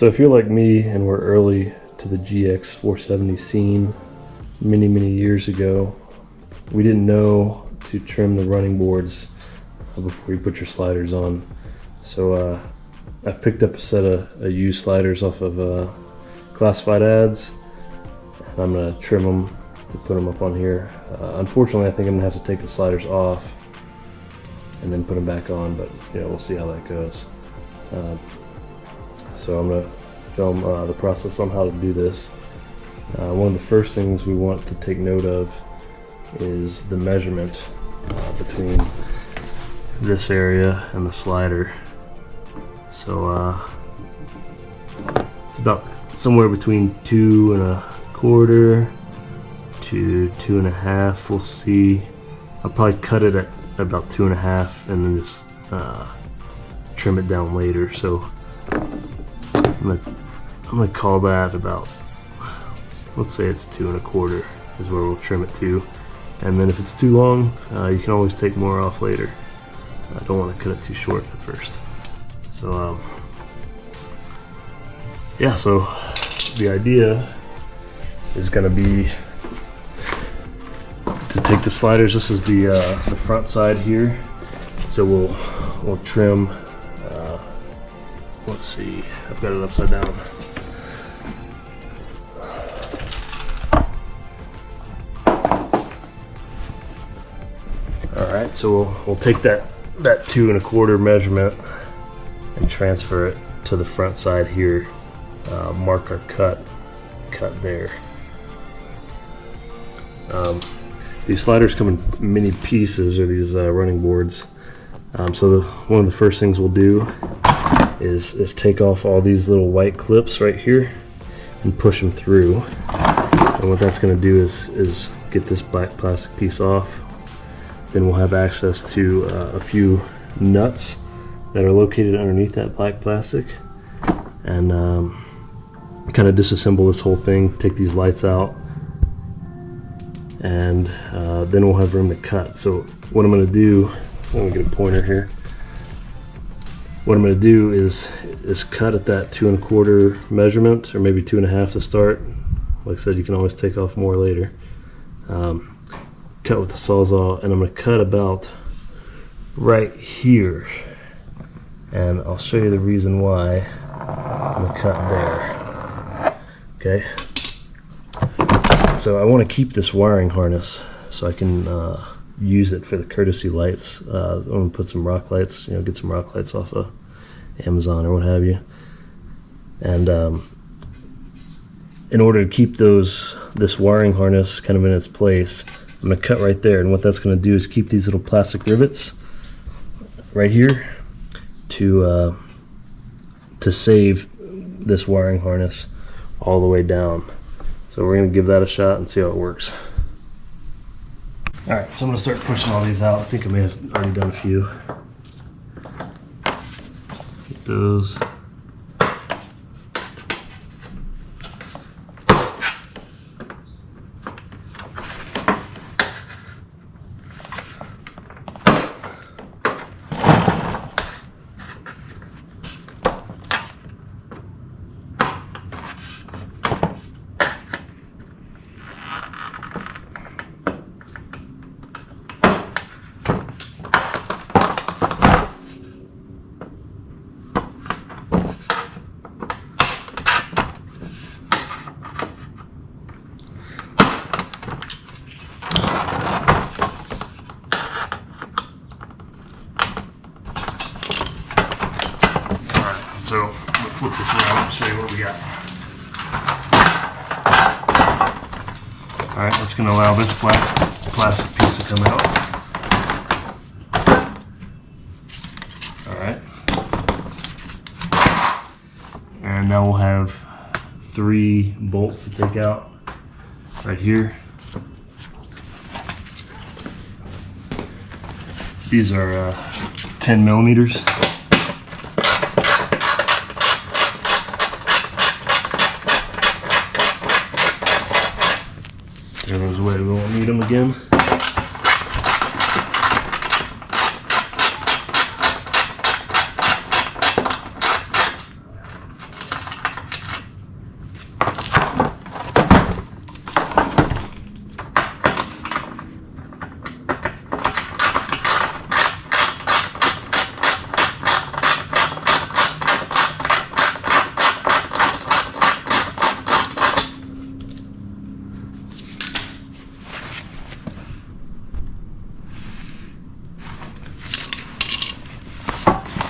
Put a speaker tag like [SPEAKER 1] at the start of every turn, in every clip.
[SPEAKER 1] So if you're like me and we're early to the GX 470 scene many years ago, we didn't know to trim the running boards before you put your sliders on. So I've picked up a set of used sliders off of classified ads, and I'm going to trim them to put them up on here. Unfortunately, I think I'm going to have to take the sliders off and then put them back on, but we'll see how that goes. So I'm going to film the process on how to do this. One of the first things we want to take note of is the measurement between this area and the slider. So it's about somewhere between 2¼ to 2½. We'll see. I'll probably cut it at about 2½ and then just trim it down later. So I'm gonna call that about, let's say it's 2¼ is where we'll trim it to. And then if it's too long, you can always take more off later. I don't want to cut it too short at first. So yeah, so the idea is going to be to take the sliders. This is the front side here. So we'll trim. Let's see, I've got it upside down. All right, so we'll take that 2¼ measurement and transfer it to the front side here. Mark our cut there. These sliders come in many pieces, or these running boards. So one of the first things we'll do is take off all these little white clips right here and push them through. And what that's going to do is get this black plastic piece off. Then we'll have access to a few nuts that are located underneath that black plastic, and kind of disassemble this whole thing, take these lights out, and then we'll have room to cut. So what I'm going to do, let me get a pointer here. What I'm going to do is cut at that 2¼ measurement, or maybe 2½ to start. Like I said, you can always take off more later. Cut with the Sawzall, and I'm going to cut about right here, and I'll show you the reason why I'm going to cut there. Okay, so I want to keep this wiring harness so I can use it for the courtesy lights. I'm going to put some rock lights, get some rock lights off of Amazon or what have you, and in order to keep this wiring harness kind of in its place, I'm going to cut right there, and what that's going to do is keep these little plastic rivets right here to save this wiring harness all the way down. So we're going to give that a shot and see how it works. Alright, so I'm going to start pushing all these out. I think I may have already done a few. Get those. So I'm going to flip this around and show you what we got. Alright, that's going to allow this black plastic piece to come out. Alright. And now we'll have 3 bolts to take out right here. These are 10 millimeters. There goes away, we won't need them again.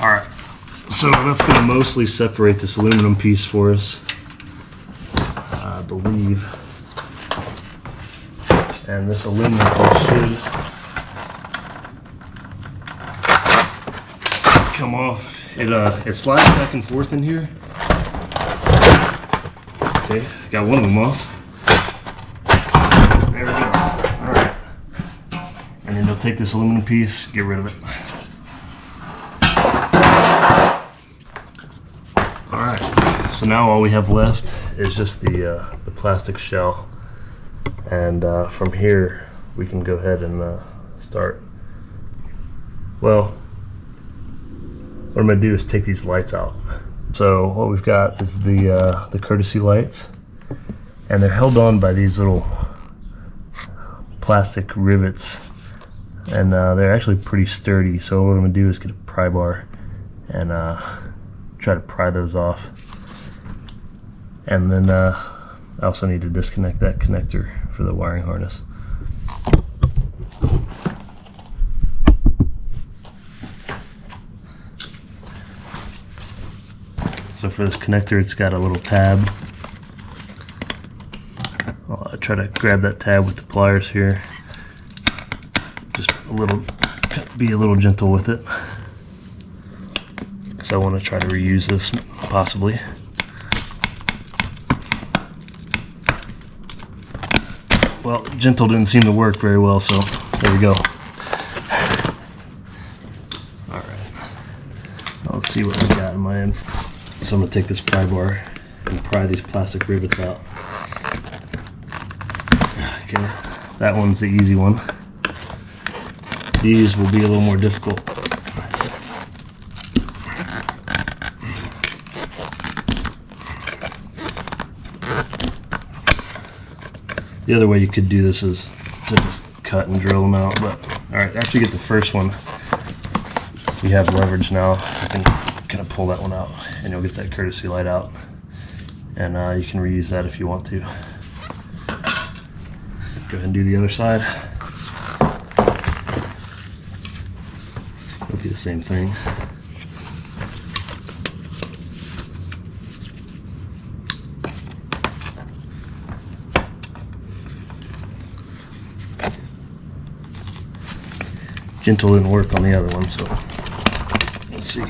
[SPEAKER 1] Alright, so that's going to mostly separate this aluminum piece for us, I believe. And this aluminum piece should come off. It slides back and forth in here. Okay, got one of them off. There we go. Alright. And then you'll take this aluminum piece, get rid of it. Alright, so now all we have left is just the plastic shell. And from here, we can go ahead and start. Well, what I'm going to do is take these lights out. So what we've got is the courtesy lights, and they're held on by these little plastic rivets, and they're actually pretty sturdy. So what I'm going to do is get a pry bar and try to pry those off. And then I also need to disconnect that connector for the wiring harness. So for this connector, it's got a little tab. I'll try to grab that tab with the pliers here. Just be a little gentle with it, because I want to try to reuse this possibly. Well, gentle didn't seem to work very well, so there we go. Alright, let's see what we got in my end. So I'm going to take this pry bar and pry these plastic rivets out. Okay, that one's the easy one. These will be a little more difficult. The other way you could do this is to just cut and drill them out, but alright, after you get the first one, we have leverage now. You can kind of pull that one out and you'll get that courtesy light out, and you can reuse that if you want to. Go ahead and do the other side. It'll be the same thing. Gentle didn't work on the other one, so let's see.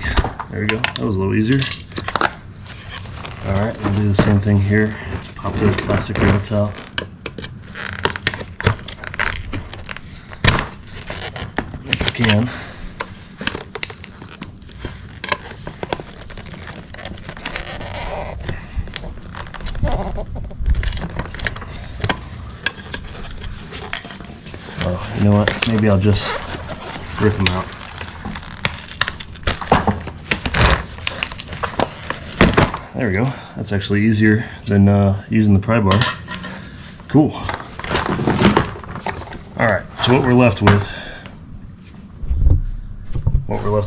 [SPEAKER 1] There we go. That was a little easier. Alright, we'll do the same thing here. Pop those plastic rivets out. If you can. Oh, you know what? Maybe I'll just rip them out. There we go. That's actually easier than using the pry bar. Cool. Alright, so what we're left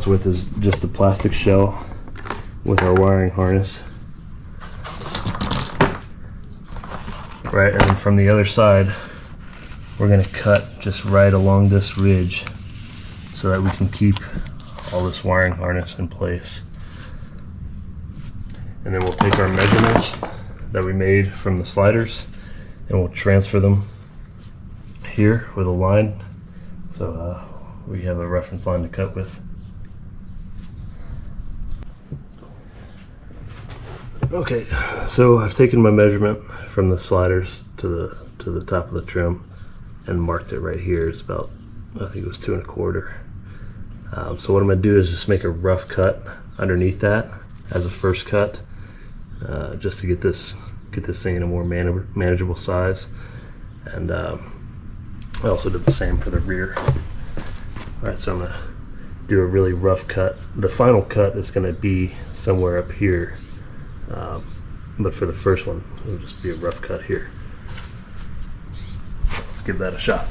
[SPEAKER 1] with is just the plastic shell with our wiring harness. Right, and then from the other side, we're going to cut just right along this ridge so that we can keep all this wiring harness in place. And then we'll take our measurements that we made from the sliders and we'll transfer them here with a line, so we have a reference line to cut with. Okay, so I've taken my measurement from the sliders to the top of the trim and marked it right here. It's about, I think it was 2 1/4. So what I'm going to do is just make a rough cut underneath that as a first cut, just to get this thing in a more manageable size. And I also did the same for the rear. Alright, so I'm going to do a really rough cut. The final cut is going to be somewhere up here, but for the first one it'll just be a rough cut here. Let's give that a shot.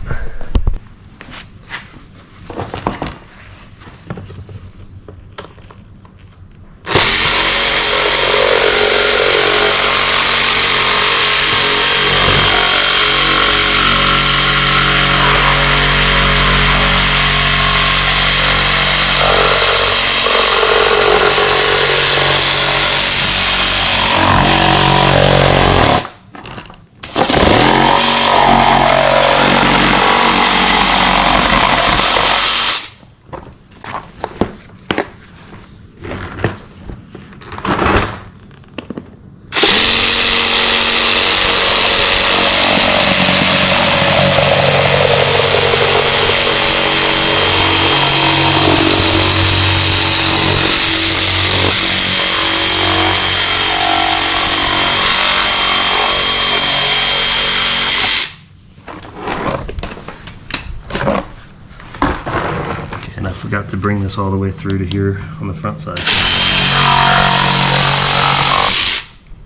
[SPEAKER 1] bring this all the way through to here on the front side.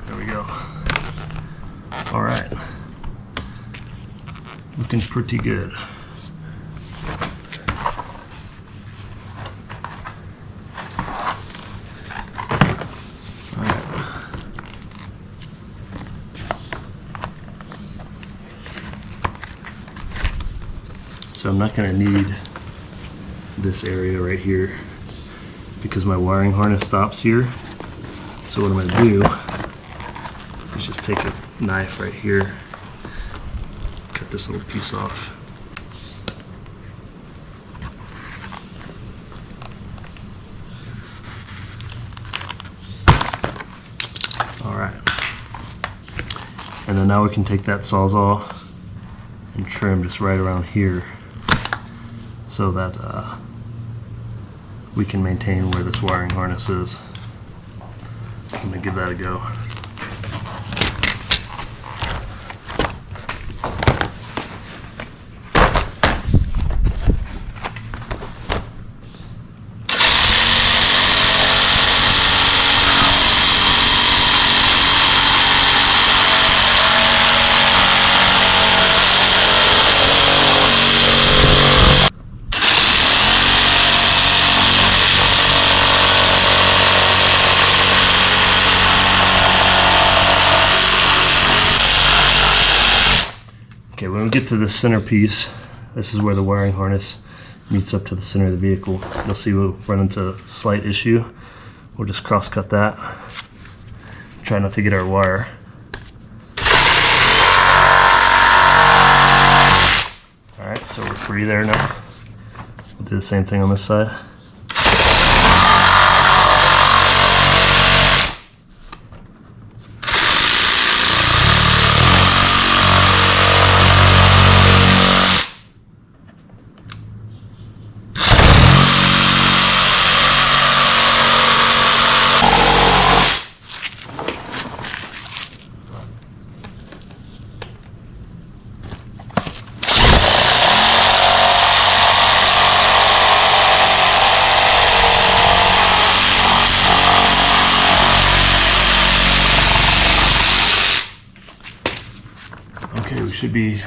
[SPEAKER 1] There we go. All right. Looking pretty good. So I'm not going to need this area right here because my wiring harness stops here. So what I'm going to do is just take a knife right here, cut this little piece off. Alright. And then now we can take that Sawzall and trim just right around here, so that we can maintain where this wiring harness is. I'm going to give that a go. Okay, when we get to the center piece, this is where the wiring harness meets up to the center of the vehicle. You'll see we'll run into a slight issue. We'll just cross cut that. Try not to get our wire. Alright, so we're free there now. We'll do the same thing on this side. Okay, we should be,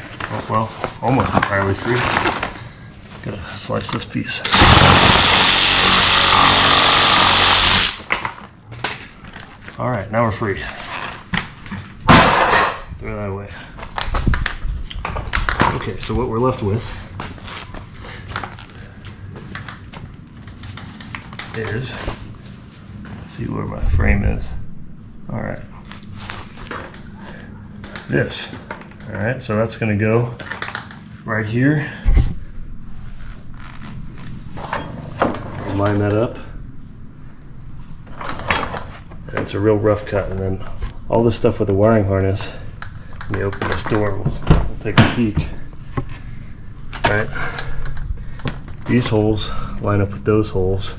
[SPEAKER 1] well, almost entirely free. Gotta slice this piece. All right, now we're free. Throw that away. Okay, so what we're left with is, let's see where my frame is. All right, this. All right, so that's going to go right here. Line that up. And it's a real rough cut. And then all this stuff with the wiring harness, when you open this door, we'll take a peek. All right, these holes line up with those holes.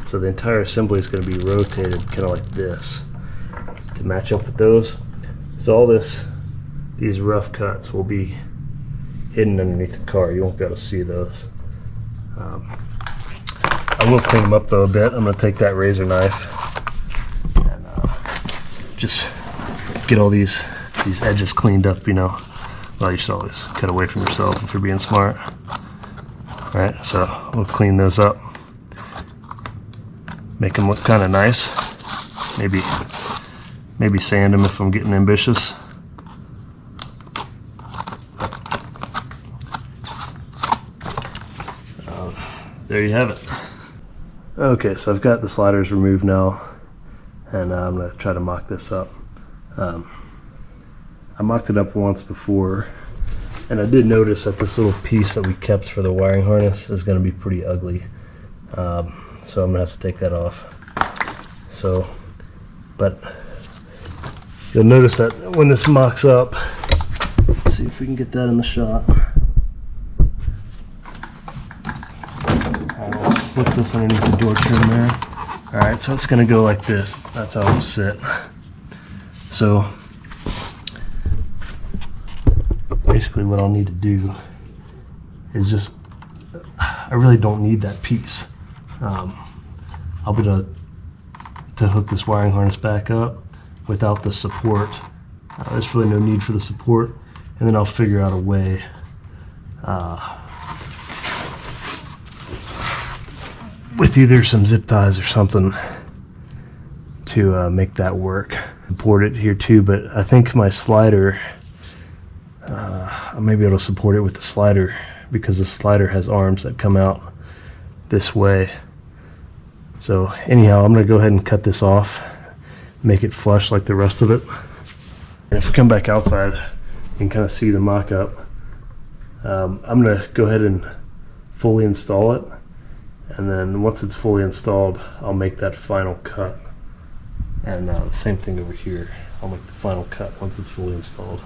[SPEAKER 1] So the entire assembly is going to be rotated kind of like this to match up with those. So all these rough cuts will be hidden underneath the car. You won't be able to see those. I will clean them up though a bit. I'm going to take that razor knife and just get all these edges cleaned up, you know. Well, you should always cut away from yourself if you're being smart. Alright, so we'll clean those up. Make them look kind of nice. Maybe sand them if I'm getting ambitious. There you have it. Okay, so I've got the sliders removed now, and I'm going to try to mock this up. I mocked it up once before, and I did notice that this little piece that we kept for the wiring harness is going to be pretty ugly. So I'm going to have to take that off. So, but you'll notice that when this mocks up, let's see if we can get that in the shot. I'll slip this underneath the door trim there. Alright, so it's going to go like this. That's how it'll sit. So basically what I'll need to do is just, I really don't need that piece. I'll be able to hook this wiring harness back up without the support. There's really no need for the support, and then I'll figure out a way with either some zip ties or something to make that work. Support it here too, but I think my slider, I may be able to support it with the slider because the slider has arms that come out this way. So anyhow, I'm going to go ahead and cut this off, make it flush like the rest of it. And if we come back outside, you can kind of see the mock-up. I'm going to go ahead and fully install it, and then once it's fully installed, I'll make that final cut. And the same thing over here. I'll make the final cut once it's fully installed.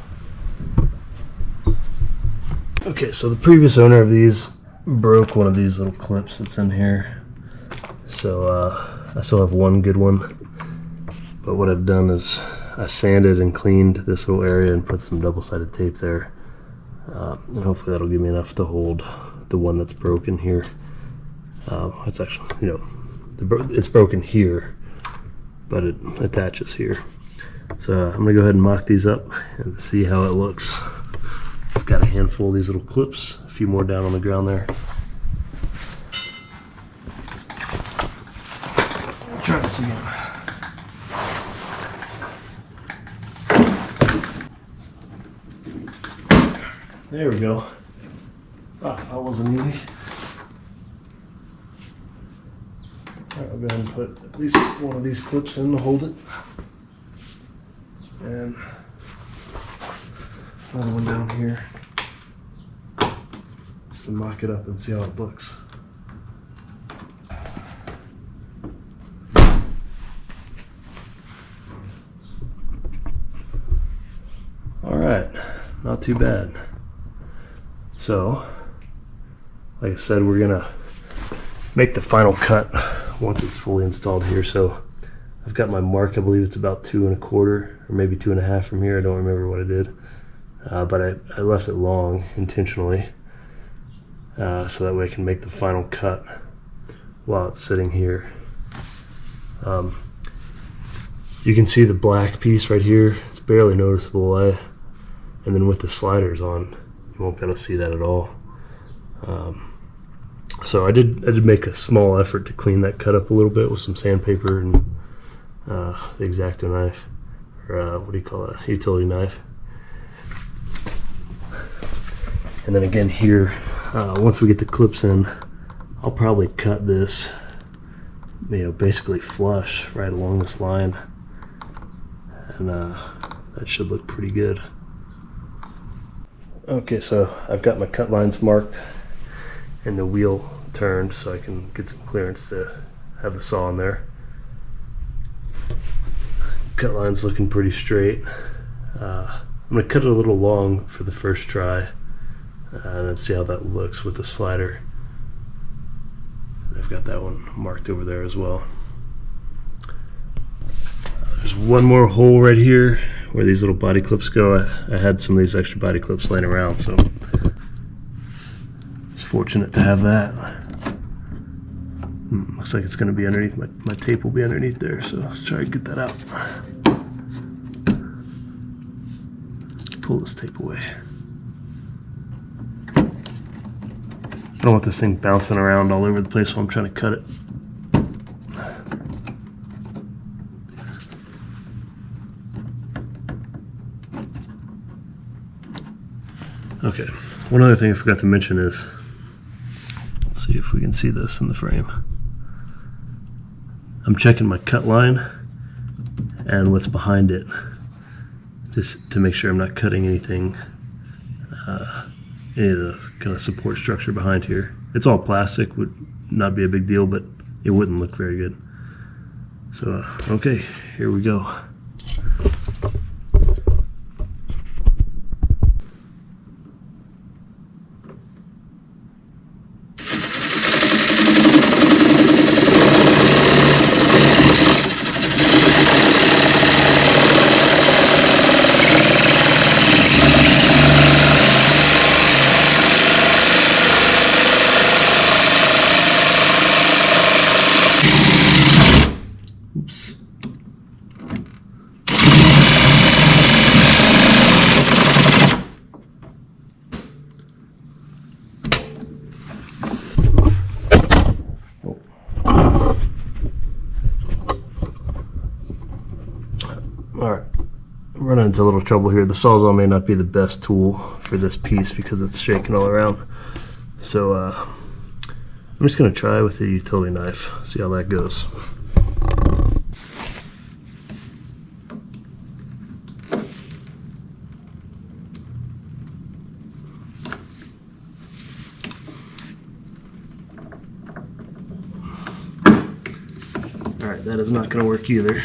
[SPEAKER 1] Okay, so the previous owner of these broke one of these little clips that's in here. So I still have one good one. But what I've done is I sanded and cleaned this little area and put some double-sided tape there. And hopefully that'll give me enough to hold the one that's broken here. It's actually, it's broken here, but it attaches here. So I'm gonna go ahead and mock these up and see how it looks. I've got a handful of these little clips, a few more down on the ground there. Try this again. There we go. Ah, that wasn't easy. All right, I'll go ahead and put at least one of these clips in to hold it. And another one down here. Just to mock it up and see how it looks. All right, not too bad. So, like I said, we're gonna make the final cut once it's fully installed here. So I've got my mark, I believe it's about 2 1/4 or maybe 2 1/2 from here. I don't remember what I did, but I left it long intentionally so that way I can make the final cut while it's sitting here. You can see the black piece right here. It's barely noticeable, and then with the sliders on, you won't be able to see that at all. So I did make a small effort to clean that cut up a little bit with some sandpaper and the X-Acto knife, or what do you call it, utility knife. And then again here, once we get the clips in, I'll probably cut this, basically flush right along this line, and that should look pretty good. Okay, so I've got my cut lines marked and the wheel turned so I can get some clearance to have the saw in there. Cut line's looking pretty straight. I'm going to cut it a little long for the first try and then see how that looks with the slider. I've got that one marked over there as well. There's one more hole right here where these little body clips go. I had some of these extra body clips laying around, so it's fortunate to have that. Looks like it's going to be underneath, my tape will be underneath there, so let's try to get that out. Pull this tape away. I don't want this thing bouncing around all over the place while I'm trying to cut it. Okay, one other thing I forgot to mention is, let's see if we can see this in the frame. I'm checking my cut line and what's behind it, just to make sure I'm not cutting anything, any of the kind of support structure behind here. It's all plastic, would not be a big deal, but it wouldn't look very good. So, okay, here we go. running into a little trouble here. The Sawzall may not be the best tool for this piece because it's shaking all around. So I'm just going to try with the utility knife, see how that goes. Alright, that is not going to work either.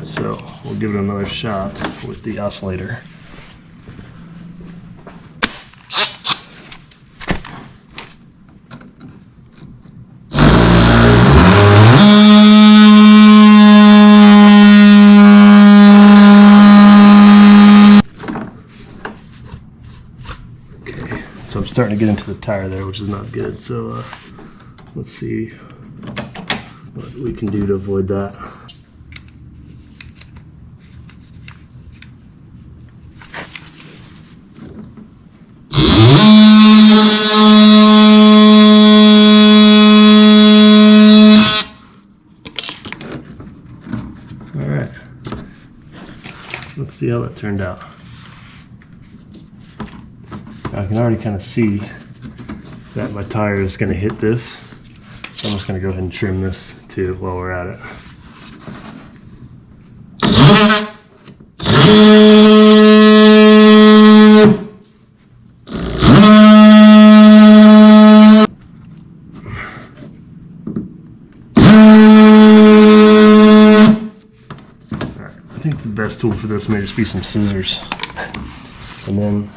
[SPEAKER 1] So we'll give it another shot with the oscillator. Okay, so I'm starting to get into the tire there, which is not good. So let's see what we can do to avoid that. Alright, let's see how that turned out. Now I can already kind of see that my tire is going to hit this, so I'm just going to go ahead and trim this too while we're at it. I think the best tool for this may just be some scissors. And then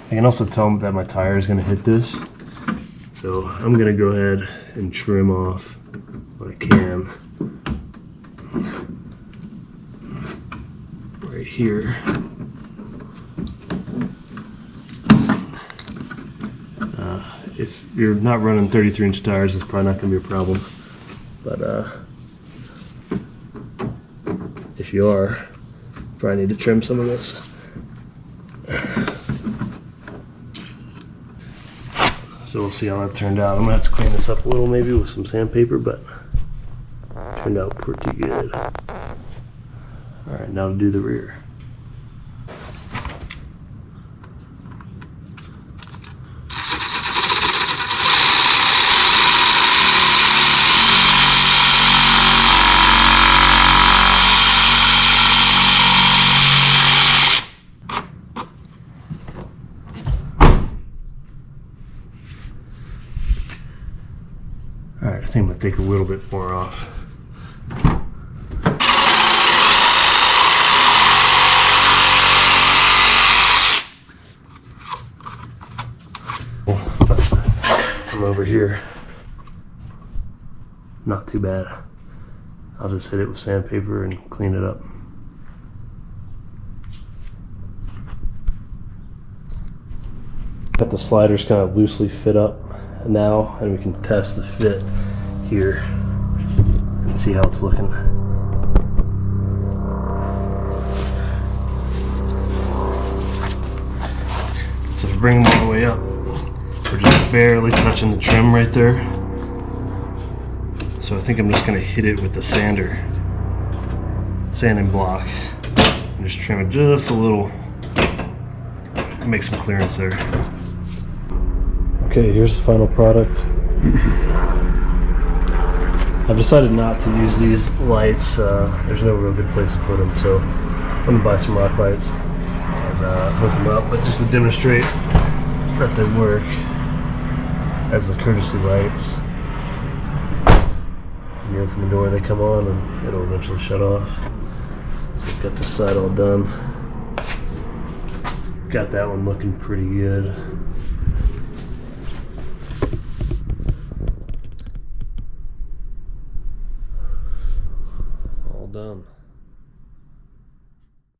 [SPEAKER 1] I can also tell that my tire is going to hit this. So I'm going to go ahead and trim off what I can right here. If you're not running 33-inch tires, it's probably not going to be a problem. But if you are, probably need to trim some of this. So we'll see how that turned out. I'm gonna have to clean this up a little maybe with some sandpaper, but turned out pretty good. Alright, now to do the rear. Alright, I think I'm going to take a little bit more off. From over here, not too bad. I'll just hit it with sandpaper and clean it up. Got the sliders kind of loosely fit up now, and we can test the fit here and see how it's looking. So if we bring them all the way up, we're just barely touching the trim right there. So I think I'm just going to hit it with the sanding block, and just trim it just a little, make some clearance there. Okay, here's the final product. I've decided not to use these lights. There's no real good place to put them, so I'm going to buy some rock lights and hook them up, but just to demonstrate that they work as the courtesy lights. When you open the door, they come on and it'll eventually shut off. So I've got this side all done. Got that one looking pretty good. All done.